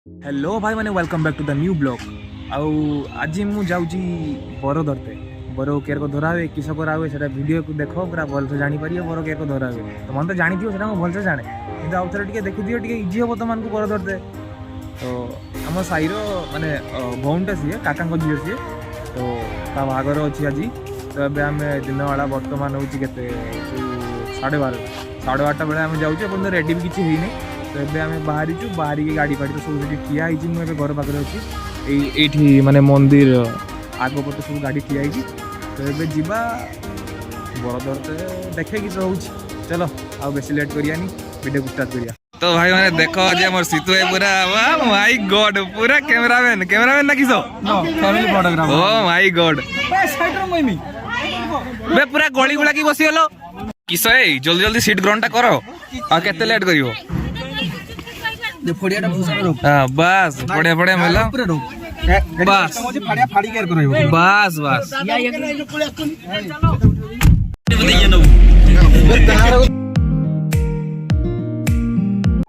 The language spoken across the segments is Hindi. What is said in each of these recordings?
हेलो भाई मैंने welcome back to the new blog. आउ आज मु जाऊँगी बर धरते बर केयर को धरा हुए किस करा हुए से वीडियो को देख पूरा भलसे जापर बर केयर को धरा हुए तो मैंने तो जानी थी भलसे जाने कि आउ थे टे देखी टे इजी हम तुम बर धरते तो आम साईर माने भौणटा सी काका झील सी तो बाहागर अच्छी आज तो ये आम दिन बेला बर्तमान हूँ के 12:30 बेले आम जाऊँ रेडी भी किसी है तो ये आम बाहरी बाहरी गाड़ी फाड़ी तो सब ठिया मुझे घर पाखे अच्छी ये माने मंदिर आग पटे सब गाड़ी ठिया तो ये जीवा बड़ धरते देखे कि हो चलो आउ बेसी लेट करियानी वीडियो को स्टार्ट करिया। तो भाई मैंने देखो आज हमर सीतू है पूरा माय गॉड पूरा कैमरामैन ना किसो family photographer oh my god बे पूरा गली गुला की बसी गलो किसो ए जल्दी जल्दी सीट ग्रहण टा करो आ केते लेट करियो हां बस बढ़िया बढ़िया मिला बस फाड़िया फाड़ी केयर करयो बस बस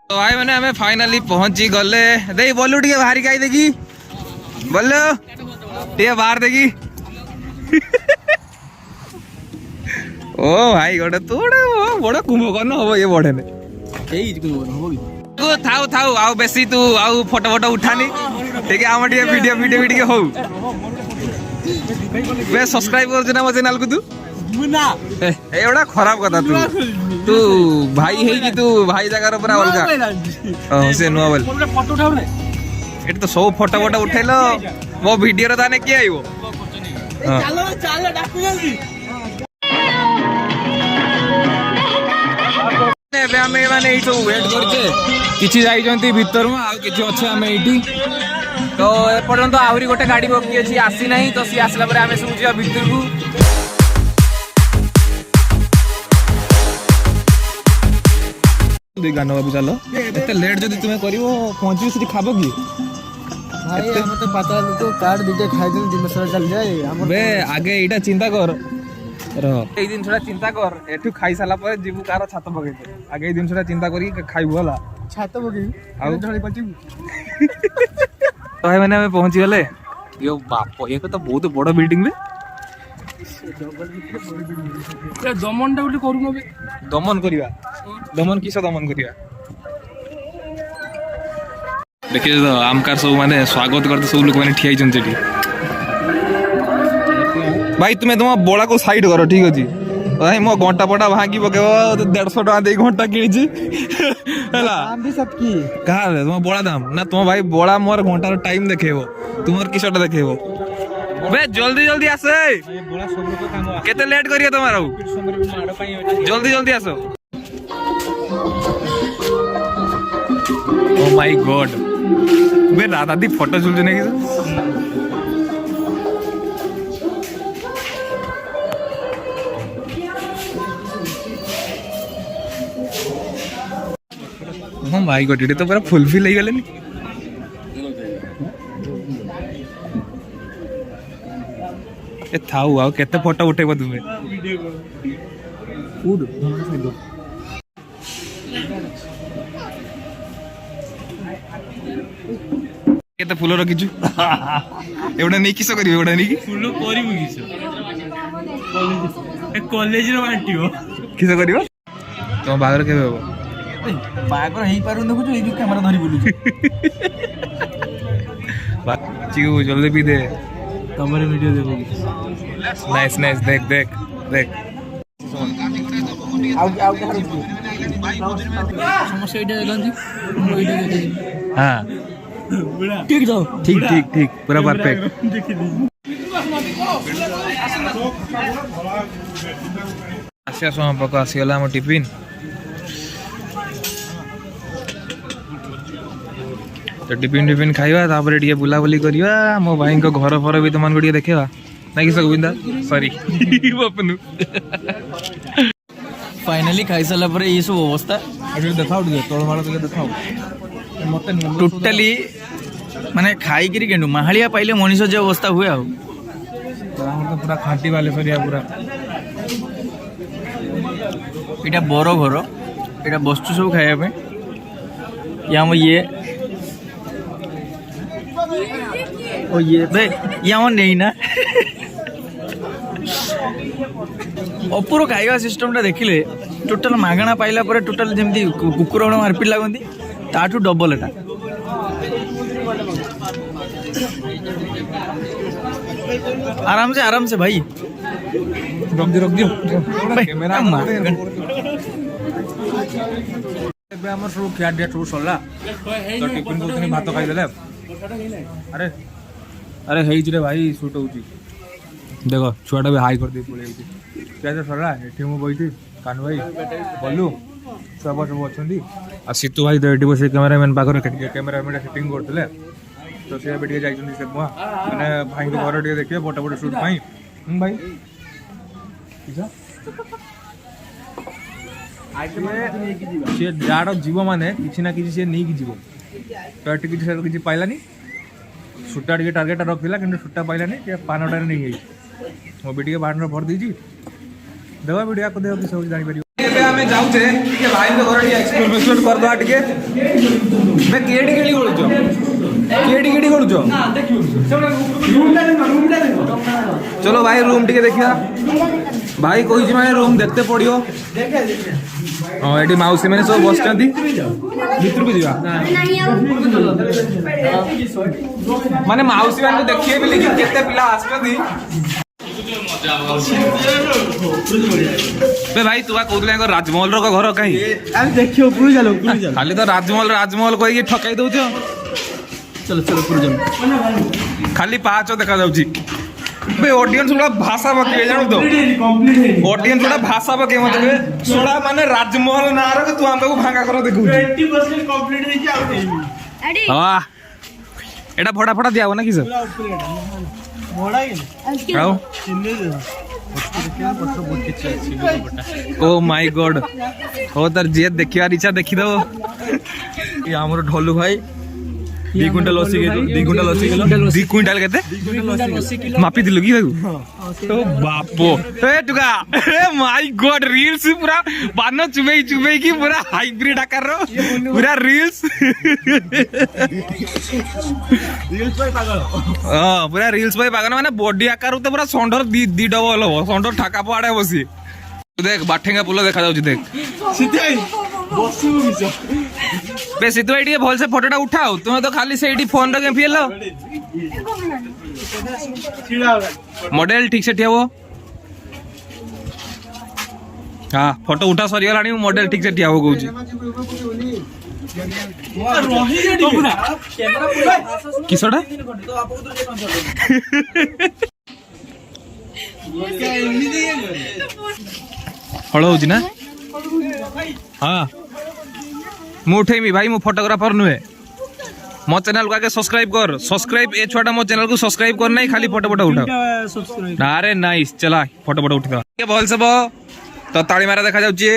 तो भाई मैंने हमें फाइनली पहुंची गले दे बोलू टे बाहर आई देखी बोलो टे बाहर देखी ओ भाई गोटे तू बड़ कुंभकर्ण हम ये बढ़े थाऊ थाऊ आउ बेसी तू आउ फोटो फोटो उठानी ठीक है आम वीडियो वीडियो वीडियो हो बे सब्सक्राइब कर ना मो चैनल को तू एवढा खराब कथा तू भाई है कि तू भाई जगह पूरा अलग से नुआ बोल फोटो उठाऊ रे एट तो सब फोटो फोटो उठेलो वो वीडियो रे ताने के आइबो चलो चलो डाकू जल्दी एबे हमें माने ई सब वेट करके किछि जाई जंती भीतर में आ किछि अछि हमें एठी तो ए पर्यंत आहुरी गोटे गाड़ी बाकी अछि आसी नहीं तो सी आसला परे हमें सब जिया भीतर को गाना बाबू चलो एते लेट जदी तुम्हें करिवो पहुंची से खाबो की भाई हम तो पता लोग कार्ड दीटे खाइ दिन दिन सर चल जाए हम बे आगे एटा चिंता कर रह ए दिन छोड़ा चिंता कर एठू खाई साला पर जीवु कार छात पके आगे ए दिन छोड़ा चिंता करी खाइबो होला छात पके आउ ढळी पची तो भाई मैंने हमें पहुंची गले यो बाप ये तो बहुत बड़ बिल्डिंग रे दमन टा उली करू नबे दमन किस दमन करिया देखिए तो आमकार सब माने स्वागत करते सब लोग माने ठिया जंती भाई तुम्हें तुम बोला को साइड करो ठीक अछि भाई मो घंटा पटा भांगी पकेबो 150 टका दे घंटा किनिछि हला हम भी सब की कहा रे तुम बोला दाम ना तुम भाई बोला मोर घंटा टाइम देखेबो तुमर किसटा देखेबो बे जल्दी जल्दी आसे ये बोला सब लोग काम केते लेट करियो तुम्हारा जल्दी जल्दी आसो ओ माय गॉड बे राधा दी फोटो चुल जने की हम भाई गोटी तो पूरा फुलफिल हो गले ए थाऊ आउ केते फोटो उठेबो तुमे फूड केते फूल रखिछु एवडा नै किसो करियो एवडा नै की फुल करिबु किसो कॉलेज रे बांटियो किसो करियो तो बागर केबे हो बागर हेई पारु देखु ए कैमरा धरि बोलु चिकू जल्दी पी दे तमरे वीडियो देखो नाइस नाइस देख देख देख आउ आउ कहां समस्या इडा गंजी वीडियो देखि हां ठीक जाओ ठीक ठीक ठीक पूरा परफेक्ट आसिया सम पक आसीगला हम टिफिन तो टिफिन खाइबा तापर टिके बुला बुली करिवा मो भाई को घर फर भी तुमन गुडिया देखेबा ना कि गोविंदा सॉरी बपनु फाइनली खाइ साला पर ये सब अवस्था अभी देखाओ टिके तोळ माळ टिके देखाओ मते टोटली माने खाई करी केंडु माहालिया पाइले मनीष जे अवस्था हुए आ तो पूरा खांटी वाले सरिया पूरा इटा बरो घर एटा बस्तु सब खाया पे या हम ये ओ ये बे यहाँ नहीं ना अपुर खाଇବା सिस्टमटा देखिले टोटल मागणा पाइला पर टोटल जेमती कुकुर गुण मारपिट लागନ୍ତି ताठू डबल एटा आराम से भाई रख दियो कैमरा ଏବେ ଆମର ସବୁ ଖିଆ ଡିଆ ସବୁ ସରିଲା ତ ଟିଫିନ୍ କରୁଛନ୍ତି ଭାତ ଖାଇଦେଲେ ଆରେ ଆରେ ହେଇଛି ରେ ଭାଇ ସୁଟ୍ ହେଉଛି ଦେଖ ଛୁଆଟା ବି ହାଇ କରିଦେଇ ପଳେଇ ଯାଉଛି ଖିଆ ଡିଆ ସରିଲା ଏଠି ମୁଁ ବଇଛି କାନୁ ଭାଇ ବଲୁ ଛୁଆ ସବୁ ଅଛନ୍ତି ଆଉ ସିତୁ ଭାଇ ତ ଏଠି ବସି କ୍ୟାମେରାମ୍ୟାନ୍ ପାଖରେ କ୍ୟାମେରାମ୍ୟାନ୍ ସେଟିଂ କରୁଥିଲେ ତ ସେ ଏବେ ଟିକେ ଯାଇଛନ୍ତି ସେ ମୁଆ ମାନେ ଭାଇଙ୍କ ଘର ଟିକେ ଦେଖିବେ ଫଟୋ ଫଟୋ ସୁଟ୍ ପାଇଁ ଭାଇ सी जाड़ जीव माने किसी ना किसी नहीं कि जीव तो ये किसी पाइलानी सुटा टे टार्गेट रखा कि सुटा पाइलानी पानटार नहीं गई मो भी बाहर भर देती देवा भी को देव सब जापर आम जाऊे भाई घर एक्सप्लोर करदे टे केटी केटी गलुच केटी केटी गलुच चलो भाई रूम टे देखा भाई कही मैंने रूम देखते पड़ो हाँ ये मौसी मैंने सब बस भर को जा माने मौसी मान देखिए भी लेकिन केते पिला आसुछंती बे भाई तू कहते राजमहल रो घर कहीं देखियो ऊपर चलो खाली तो राजमहल कही ठकाई दौच चलो चलो ऊपर चलो खाली पाँच देखा जाउची बे ऑडियंस गुड़ा भाषा पके जानू तो ऑडियंस गुड़ा भाषा पके मतलब सोडा माने राजमहल ना रे तू हमको भांगा कर देखू 20% कंप्लीट दे के आउट हां एटा फटा फटा दिया हो ना कि सर मोड़ा के आओ चिन्ने दे ओ माय गॉड हो तर जे देखियार इच्छा देखि दो ये हमर ढोलू भाई 2 क्विंटल 2 क्विंटल केते मापी दिलु की ओ बापो ए टुका ए माय गॉड रील्स पूरा बानो चुबई की पूरा हाइब्रिड आकार रो पूरा रील्स भाई पागल हां पूरा रील्स भाई पागल माने बॉडी आकार तो पूरा संडर दी डबल हो संडर ठाका पड़े बसी देख बाठेंगा पुल देखा जाउची देख सीधे बसु बिच बे सितु भाई भल से फोटोटा उठाओ तुम तो खाली से फोन रे गेम खेलो मॉडल ठीक से ठिया हाँ फोटो उठा सरी गलानी मॉडल ठीक से ठिया हो कहूची किसटा हल हो ना हाँ मु उठेमी भाई मु फोटोग्राफर नुहे मो चैनल को आगे सब्सक्राइब ए छुआटा मो चैनल को सब्सक्राइब कर नहीं खाली फोटो फोटो उठाओ अरे नाइस चला फोटो फोटो उठा ये भल सब तो ताली मारा देखा जाउची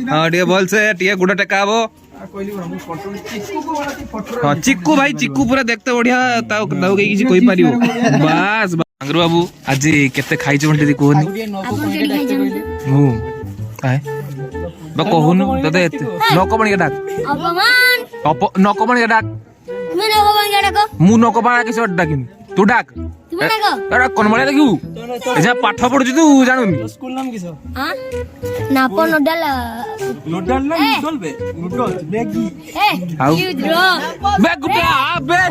हाँ टे भल से टे गुड़ा टेका हबो हाँ चिक्कू भाई चिक्कू पूरा देखते बढ़िया ताऊ किसी कोई पारिबो बस आंगरू बाबू आज केते खाइछ बंटी कोहनी मु काय बा कोहुनु तते नकमणी के डाक अपमान नकमणी के डाक मैं नकमणी के डाक मु नकमणी के सट डाकिन तू डाक एरा कोन बळे देखिउ एजा पाठ पढुछु तू जानुनी स्कूल नाम किस हां नापो नोडल नोडल ना नोडल बे नोडल मैगी ए हाउ यूद्रो बे गुपा बे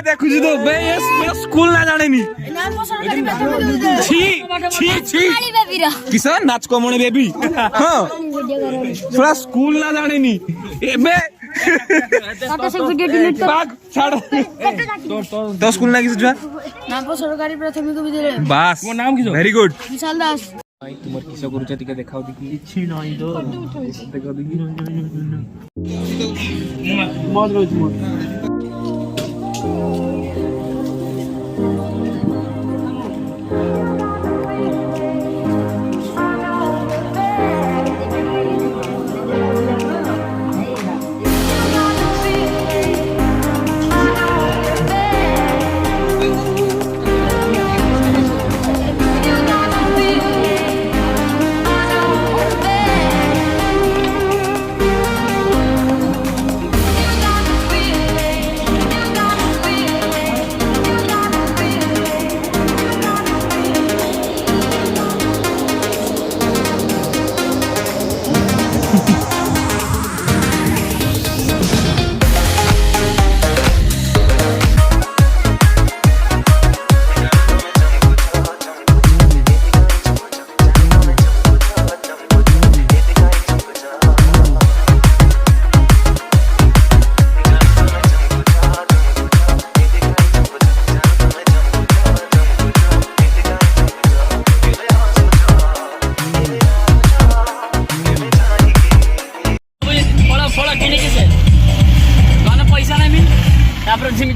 देखुछु तो बे ये स्कूल ना जानेनी नापो सरकारी बेटा छी खाली बेबी रो किसान नाच कमणे बेबी हां थोड़ा स्कूल ना जानेनी ए बे तो से वीडियो डिलीट कर भाग छाड़ तो स्कूल ना किस जुआ नापो सरकारी प्राथमिक विद्यालय बस वो नाम किस वेरी गुड विशाल दास भाई तुमर किस करूछ टिके देखाओ दिकी छी नहीं तो देखो दिकी बहुत रोज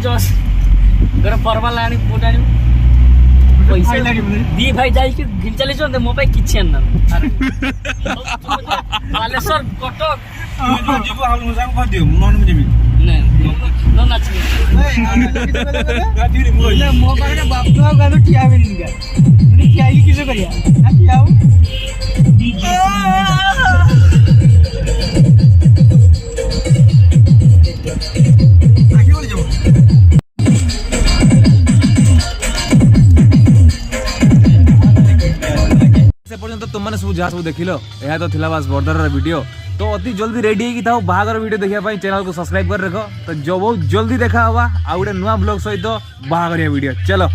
जस्ट गोटे फर्माल आनी बुट आनी पैसा दी भाई जाइए घिन चली मो पाई किसी आना बालेश्वर कटक न नाचनी ମୋ ପାଖରେ ବାପ ଆଉ ଗାଁ ଠିଆ ହେବେନି ଠିଆ ହେଇକି କିସ କରିବା ଠିଆ ହଉ से पर्यंत तुम मैंने सब जहाँ सब देख लो यह तो थिला बास बॉर्डर वीडियो तो अति जल्दी रेडी होगी था बाहागर वीडियो देखा चैनल को सब्सक्राइब कर रख तो जो बहुत जल्दी देखा हुआ आ गोटे नुआ ब्लॉग सहित बाहागरिया वीडियो चलो।